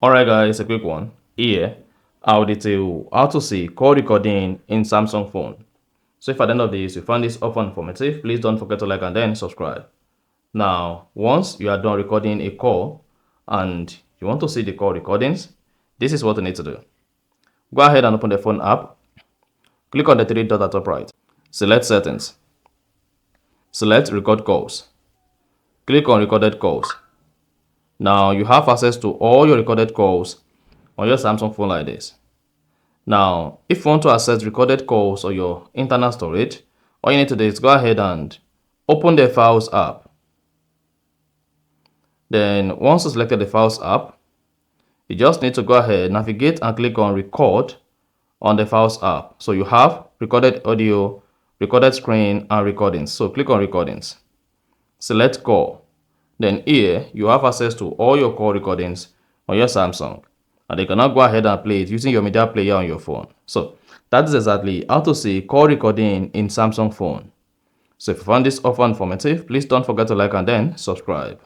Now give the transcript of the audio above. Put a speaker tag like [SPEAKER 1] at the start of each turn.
[SPEAKER 1] Alright guys, a quick one. Here, I'll detail how to see call recording in Samsung phone. So if at the end of this you find this often informative, please don't forget to like and then subscribe. Now, once you are done recording a call and you want to see the call recordings, this is what you need to do. Go ahead and open the phone app. Click on the three dots at top right. Select settings. Select record calls. Click on recorded calls. Now you have access to all your recorded calls on your Samsung phone like this. Now, if you want to access recorded calls or your internal storage, all you need to do is go ahead and open the Files app. Then, once you selected the Files app, you just need to go ahead, navigate and click on Record on the Files app. So you have recorded audio, recorded screen, and recordings. So click on Recordings. Select Call. Then here, you have access to all your call recordings on your Samsung. And you can now go ahead and play it using your media player on your phone. So that is exactly how to see call recording in Samsung phone. So if you found this offer informative, please don't forget to like and then subscribe.